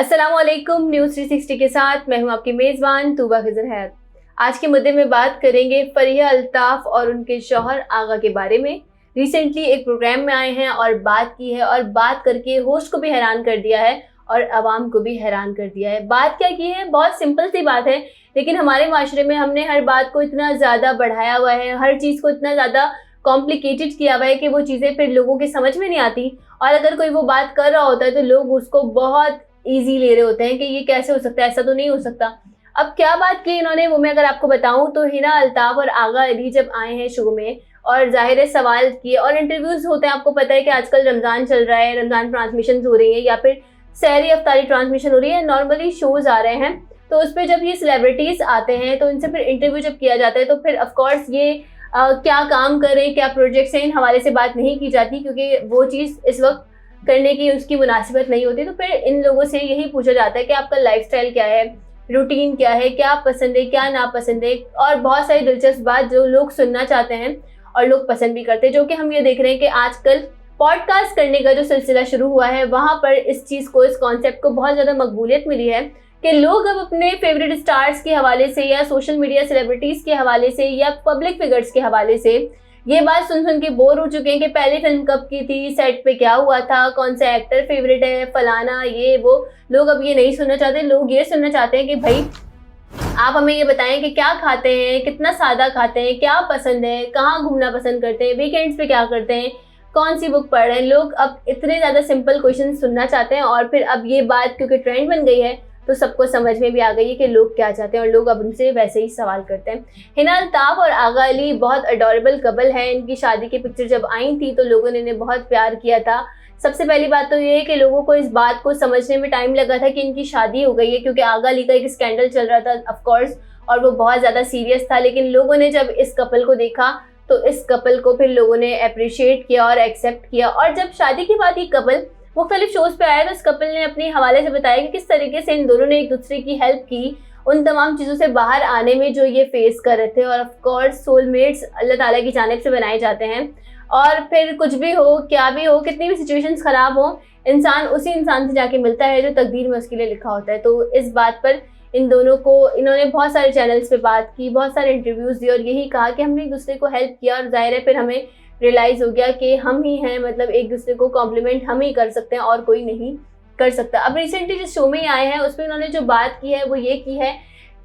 अस्सलामुअलैकुम। न्यूज़ 360 के साथ मैं हूं आपकी मेज़बान तूबा खिज़र हैत। आज के मुद्दे में बात करेंगे फरिया अल्ताफ़ और उनके शौहर आगा के बारे में। रिसेंटली एक प्रोग्राम में आए हैं और बात की है और बात करके होस्ट को भी हैरान कर दिया है और आवाम को भी हैरान कर दिया है। बात क्या की है, बहुत सिंपल सी बात है, लेकिन हमारे माशरे में हमने हर बात को इतना ज़्यादा बढ़ाया हुआ है, हर चीज़ को इतना ज़्यादा कॉम्प्लिकेटेड किया हुआ है कि वो चीज़ें फिर लोगों के समझ में नहीं आती। और अगर कोई वो बात कर रहा होता है तो लोग उसको बहुत ईजी ले रहे होते हैं कि ये कैसे हो सकता है, ऐसा तो नहीं हो सकता। अब क्या बात की इन्होंने, वो मैं अगर आपको बताऊं तो हिना अल्ताफ और आगा अली जब आए हैं शो में और जाहिर है सवाल किए और इंटरव्यूज होते हैं। आपको पता है कि आजकल रमज़ान चल रहा है, रमज़ान ट्रांसमिशन हो रही है या फिर सहरी अफ्तारी ट्रांसमिशन हो रही है, नॉर्मली शोज़ आ रहे हैं। तो उस पर जब ये सेलिब्रिटीज़ आते हैं तो इनसे फिर इंटरव्यू जब किया जाता है तो फिर ऑफकोर्स ये क्या काम करें, क्या प्रोजेक्ट्स हैं, इन हवाले से बात नहीं की जाती क्योंकि वो चीज़ इस वक्त करने की उसकी मुनासिबत नहीं होती। तो फिर इन लोगों से यही पूछा जाता है कि आपका लाइफस्टाइल क्या है, रूटीन क्या है, क्या पसंद है, क्या नापसंद है, और बहुत सारी दिलचस्प बात जो लोग सुनना चाहते हैं और लोग पसंद भी करते हैं। जो कि हम ये देख रहे हैं कि आजकल पॉडकास्ट करने का जो सिलसिला शुरू हुआ है वहाँ पर इस चीज़ को, इस कॉन्सेप्ट को बहुत ज़्यादा मकबूलियत मिली है कि लोग अब अपने फेवरेट स्टार्स के हवाले से या सोशल मीडिया सेलिब्रिटीज़ के हवाले से या पब्लिक फिगर्स के हवाले से ये बात सुन सुन के बोर हो चुके हैं कि पहली फिल्म कब की थी, सेट पे क्या हुआ था, कौन सा एक्टर फेवरेट है, फलाना ये वो। लोग अब ये नहीं सुनना चाहते, लोग ये सुनना चाहते हैं कि भाई आप हमें ये बताएं कि क्या खाते हैं, कितना सादा खाते हैं, क्या पसंद है, कहाँ घूमना पसंद करते हैं, वीकेंड्स पे क्या करते हैं, कौन सी बुक पढ़ रहे हैं। लोग अब इतने ज़्यादा सिंपल क्वेश्चन सुनना चाहते हैं और फिर अब ये बात क्योंकि ट्रेंड बन गई है तो सबको समझ में भी आ गई है कि लोग क्या चाहते हैं और लोग अब उनसे वैसे ही सवाल करते हैं। हिना अल्ताफ और आगा अली बहुत अडोरेबल कपल हैं। इनकी शादी की पिक्चर जब आई थी तो लोगों ने इन्हें बहुत प्यार किया था। सबसे पहली बात तो ये है कि लोगों को इस बात को समझने में टाइम लगा था कि इनकी शादी हो गई है क्योंकि आगा अली का एक स्कैंडल चल रहा था ऑफकोर्स और वो बहुत ज़्यादा सीरियस था। लेकिन लोगों ने जब इस कपल को देखा तो इस कपल को फिर लोगों ने अप्रिशिएट किया और एक्सेप्ट किया। और जब शादी के बाद ये कपल मुख्तलिफ शोज़ पे आया तो इस कपल ने अपने हवाले से बताया कि किस तरीके से इन दोनों ने एक दूसरे की हेल्प की उन तमाम चीज़ों से बाहर आने में जो ये फेस कर रहे थे। और ऑफ कोर्स सोलमेट्स अल्लाह ताला की जानिब से बनाए जाते हैं और फिर कुछ भी हो, क्या भी हो, कितनी भी सिचुएशंस ख़राब हो, इंसान उसी इंसान से जाके मिलता है जो तकदीर में उसके लिए लिखा होता है। तो इस बात पर इन दोनों को इन्होंने बहुत सारे चैनल्स पे बात की, बहुत सारे इंटरव्यूज़ दिए और यही कहा कि हमने एक दूसरे को हेल्प किया और ज़ाहिर है फिर हमें रियलाइज़ हो गया कि हम ही हैं, मतलब एक दूसरे को कॉम्प्लीमेंट हम ही कर सकते हैं और कोई नहीं कर सकता। अब रिसेंटली जिस शो में आए हैं उसमें उन्होंने जो बात की है वो ये की है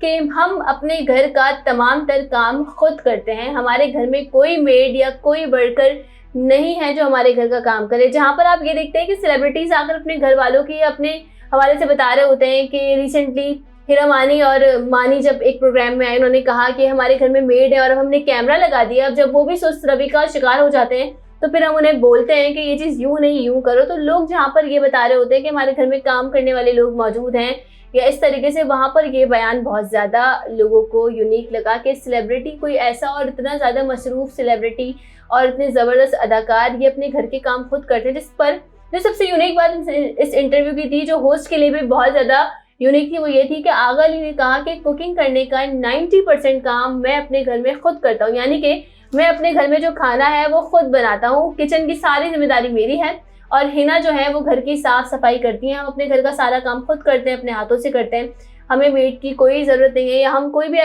कि हम अपने घर का तमाम तर काम खुद करते हैं। हमारे घर में कोई मेड या कोई वर्कर नहीं है जो हमारे घर का काम करे। जहाँ पर आप ये देखते हैं कि सेलिब्रिटीज़ आकर अपने घर वालों की अपने हवाले से बता रहे होते हैं कि रिसेंटली हीरा मानी और मानी जब एक प्रोग्राम में आए उन्होंने कहा कि हमारे घर में मेड है और अब हमने कैमरा लगा दिया। अब जब वो भी सुस्त रवि का शिकार हो जाते हैं तो फिर हम उन्हें बोलते हैं कि ये चीज़ यूँ नहीं यूँ करो। तो लोग जहाँ पर ये बता रहे होते हैं कि हमारे घर में काम करने वाले लोग मौजूद हैं या इस तरीके से, वहाँ पर ये बयान बहुत ज़्यादा लोगों को यूनिक लगा कि सेलिब्रिटी कोई ऐसा और इतना ज़्यादा मसरूफ़ सेलिब्रिटी और इतने ज़बरदस्त अदाकार ये अपने घर के काम खुद करते हैं। जिस पर जो सबसे यूनिक बात इस इंटरव्यू की थी, जो होस्ट के लिए भी बहुत ज़्यादा यूनिक थी, वो ये थी कि आगा अली ने कहा कि कुकिंग करने का 90% काम मैं अपने घर में खुद करता हूँ, यानी कि मैं अपने घर में जो खाना है वो खुद बनाता हूँ, किचन की सारी जिम्मेदारी मेरी है। और हिना जो है वो घर की साफ़ सफाई करती हैं। हम अपने घर का सारा काम खुद करते हैं, अपने हाथों से करते हैं, हमें मेड की कोई ज़रूरत नहीं है या हम कोई भी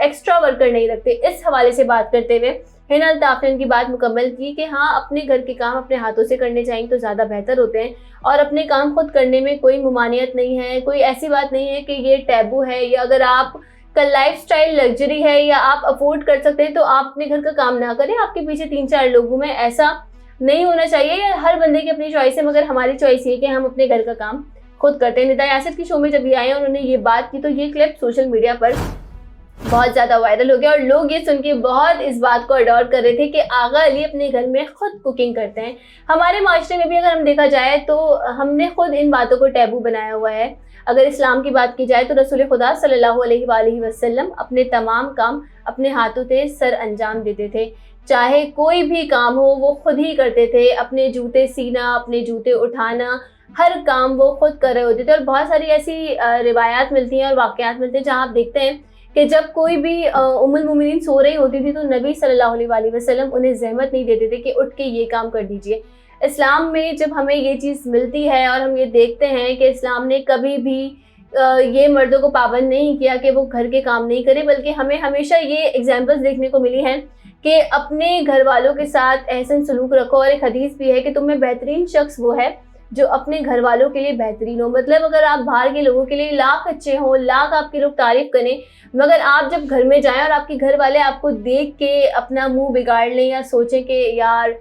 एक्स्ट्रा वर्कर नहीं रखते। इस हवाले से बात करते हुए हिना अल्ताफ ने उनकी बात मुकम्मल की कि हाँ, अपने घर के काम अपने हाथों से करने चाहिए तो ज़्यादा बेहतर होते हैं और अपने काम खुद करने में कोई मुमानियत नहीं है, कोई ऐसी बात नहीं है कि ये टैबू है या अगर आप का लाइफस्टाइल लग्जरी है या आप अफोर्ड कर सकते हैं तो आप अपने घर का काम ना करें। आपके पीछे 3-4 लोगों में ऐसा नहीं होना चाहिए। हर बंदे की अपनी चॉइस है, मगर हमारी चॉइस ये कि हम अपने घर का काम खुद करते हैं। निदा यासिर की शो में जब ये आए और उन्होंने ये बात की तो ये क्लिप सोशल मीडिया पर बहुत ज़्यादा वायरल हो गया और लोग ये सुन के बहुत इस बात को अडोर कर रहे थे कि आगा अली अपने घर में खुद कुकिंग करते हैं। हमारे माशरे में भी अगर हम देखा जाए तो हमने खुद इन बातों को टैबू बनाया हुआ है। अगर इस्लाम की बात की जाए तो रसूल खुदा सल्लल्लाहु अलैहि वसल्लम अपने तमाम काम अपने हाथों से सर अंजाम देते थे, चाहे कोई भी काम हो वो खुद ही करते थे। अपने जूते सीना, अपने जूते उठाना, हर काम वो खुद कर रहे होते थे। और बहुत सारी ऐसी रिवायात मिलती हैं और वाक़यात मिलते हैं जहाँ आप देखते हैं कि जब कोई भी उम्मुल मोमिनीन सो रही होती थी तो नबी सल्लल्लाहु अलैहि वसल्लम उन्हें ज़हमत नहीं देते थे कि उठ के ये काम कर दीजिए। इस्लाम में जब हमें ये चीज़ मिलती है और हम ये देखते हैं कि इस्लाम ने कभी भी ये मर्दों को पाबंद नहीं किया कि वो घर के काम नहीं करें, बल्कि हमें हमेशा ये एग्जाम्पल्स देखने को मिली हैं कि अपने घर वालों के साथ एहसन सलूक रखो। और एक हदीस भी है कि तुम में बेहतरीन शख्स वो है जो अपने घर वालों के लिए बेहतरीन हो। मतलब अगर आप बाहर के लोगों के लिए लाख अच्छे हों, लाख आपके लोग तारीफ करें, मगर आप जब घर में जाएं और आपके घर वाले आपको देख के अपना मुंह बिगाड़ लें या सोचें कि यार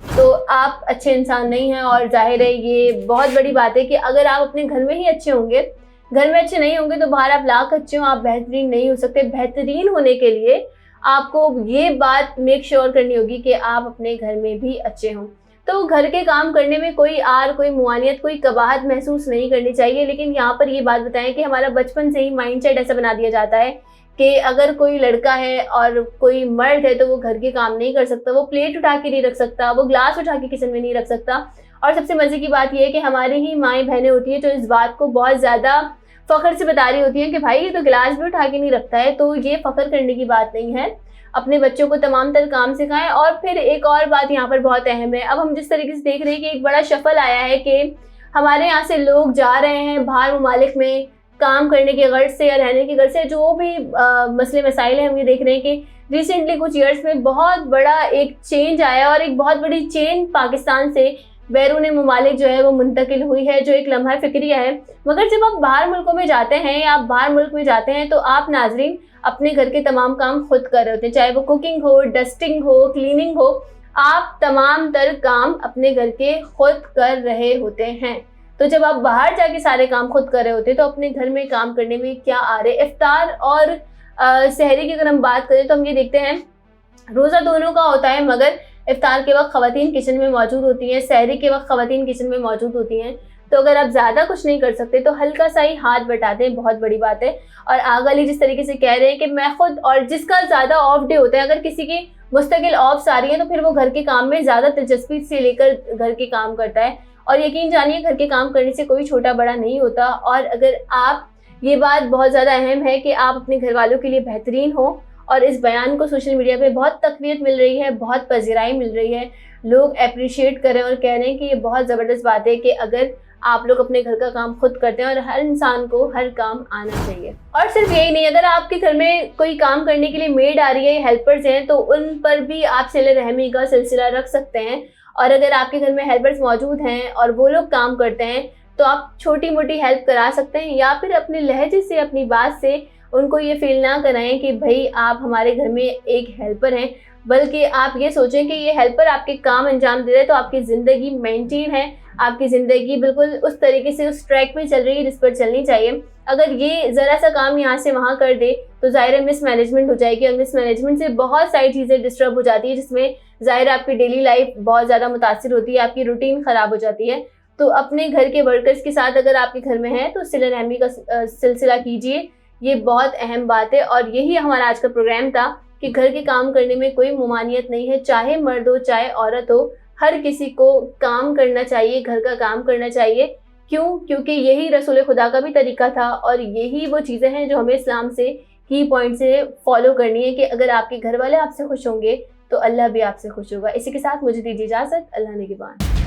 तो आप अच्छे इंसान नहीं हैं। और जाहिर है ये बहुत बड़ी बात है कि अगर आप अपने घर में ही अच्छे होंगे, घर में अच्छे नहीं होंगे, तो बाहर आप लाख अच्छे हो, आप बेहतरीन नहीं हो सकते। बेहतरीन होने के लिए आपको ये बात मेक श्योर करनी होगी कि आप अपने घर में भी अच्छे हों। तो घर के काम करने में कोई आर, कोई मुआनियत, कोई कबाहत महसूस नहीं करनी चाहिए। लेकिन यहाँ पर ये बात बताएं कि हमारा बचपन से ही माइंडसेट ऐसा बना दिया जाता है कि अगर कोई लड़का है और कोई मर्द है तो वो घर के काम नहीं कर सकता, वो प्लेट उठा के नहीं रख सकता, वो ग्लास उठा के किचन में नहीं रख सकता। और सबसे मज़े की बात यह है कि हमारी ही माएँ बहनें होती हैं जो इस बात को बहुत ज़्यादा फ़ख्र से बता रही होती हैं कि भाई ये तो गिलास भी उठा के नहीं रखता है। तो ये फ़ख्र करने की बात नहीं है, अपने बच्चों को तमाम तर काम सिखाएं। और फिर एक और बात यहाँ पर बहुत अहम है, अब हम जिस तरीके से देख रहे हैं कि एक बड़ा शफल आया है कि हमारे यहाँ से लोग जा रहे हैं बाहर ममालिक में काम करने के गर्ज से या रहने के गर्ज से, जो भी मसले मसाइल हैं, हम ये देख रहे हैं कि रिसेंटली कुछ ईयर्स में बहुत बड़ा एक चेंज आया और एक बहुत बड़ी चेन पाकिस्तान से बैरून ममालिक जो है वो मुंतकिल हुई है, जो एक लम्हा फिक्रिया है। मगर जब आप बाहर मुल्कों में जाते हैं या आप बाहर मुल्क में जाते हैं तो आप नाजरीन अपने घर के तमाम काम खुद कर रहे होते हैं, चाहे वो कुकिंग हो, डस्टिंग हो, क्लीनिंग हो, आप तमाम तर काम अपने घर के खुद कर रहे होते हैं। तो जब आप बाहर जाके सारे काम खुद कर रहे होते हैं तो अपने घर में काम करने में क्या आ रहे। इफ्तार और सहरी की अगर हम बात करें तो हम ये देखते हैं रोज़ा दोनों का होता है, मगर इफ्तार के वक्त ख़वातीन किचन में मौजूद होती हैं, सहरी के वक्त ख़वातीन किचन में मौजूद होती हैं। तो अगर आप ज़्यादा कुछ नहीं कर सकते तो हल्का सा ही हाथ बटा दें, बहुत बड़ी बात है। और आगा अली जिस तरीके से कह रहे हैं कि मैं खुद, और जिसका ज़्यादा ऑफ डे होता है, अगर किसी की मुस्तकिल ऑफ्स आ रही है तो फिर वो घर के काम में ज़्यादा दिलचस्पी से लेकर घर के काम करता है। और यकीन जानिए घर के काम करने से कोई छोटा बड़ा नहीं होता। और अगर आप, ये बात बहुत ज़्यादा अहम है कि आप अपने घर वालों के लिए बेहतरीन हो। और इस बयान को सोशल मीडिया पे बहुत तक़वियत मिल रही है, बहुत पज़िराई मिल रही है, लोग अप्रिशिएट कर रहे हैं और कह रहे हैं कि ये बहुत ज़बरदस्त बात है कि अगर आप लोग अपने घर का काम खुद करते हैं। और हर इंसान को हर काम आना चाहिए। और सिर्फ यही नहीं, अगर आपके घर में कोई काम करने के लिए मेड आ रही है, हेल्पर्स हैं, तो उन पर भी आप सिले रहमी का सिलसिला रख सकते हैं। और अगर आपके घर में हेल्पर्स मौजूद हैं और वो लोग काम करते हैं तो आप छोटी मोटी हेल्प करा सकते हैं, या फिर अपने लहजे से, अपनी बात से उनको ये फील ना कराएं कि भाई आप हमारे घर में एक हेल्पर हैं, बल्कि आप ये सोचें कि ये हेल्पर आपके काम अंजाम दे रहे हैं तो आपकी ज़िंदगी मेंटेन है, आपकी ज़िंदगी बिल्कुल उस तरीके से उस ट्रैक पे चल रही है जिस पर चलनी चाहिए। अगर ये ज़रा सा काम यहाँ से वहाँ कर दे तो ज़ाहिर है मिस मैनेजमेंट हो जाएगी, और मिस मैनेजमेंट से बहुत सारी चीज़ें डिस्टर्ब हो जाती है, जिसमें ज़ाहिर आपकी डेली लाइफ बहुत ज़्यादा मुतासिर होती है, आपकी रूटीन ख़राब हो जाती है। तो अपने घर के वर्कर्स के साथ अगर आपके घर में है तो सिले रहमी का सिलसिला कीजिए, ये बहुत अहम बात है। और यही हमारा आज का प्रोग्राम था कि घर के काम करने में कोई ममानियत नहीं है, चाहे मर्द हो चाहे औरत हो, हर किसी को काम करना चाहिए, घर का काम करना चाहिए। क्यों? क्योंकि यही रसूल खुदा का भी तरीका था और यही वो चीज़ें हैं जो हमें इस्लाम से की पॉइंट से फॉलो करनी है कि अगर आपके घर वाले आपसे खुश होंगे तो अल्लाह भी आपसे खुश होगा। इसी के साथ मुझे दीजिए इजाज़त। अल्लाह निगहबान।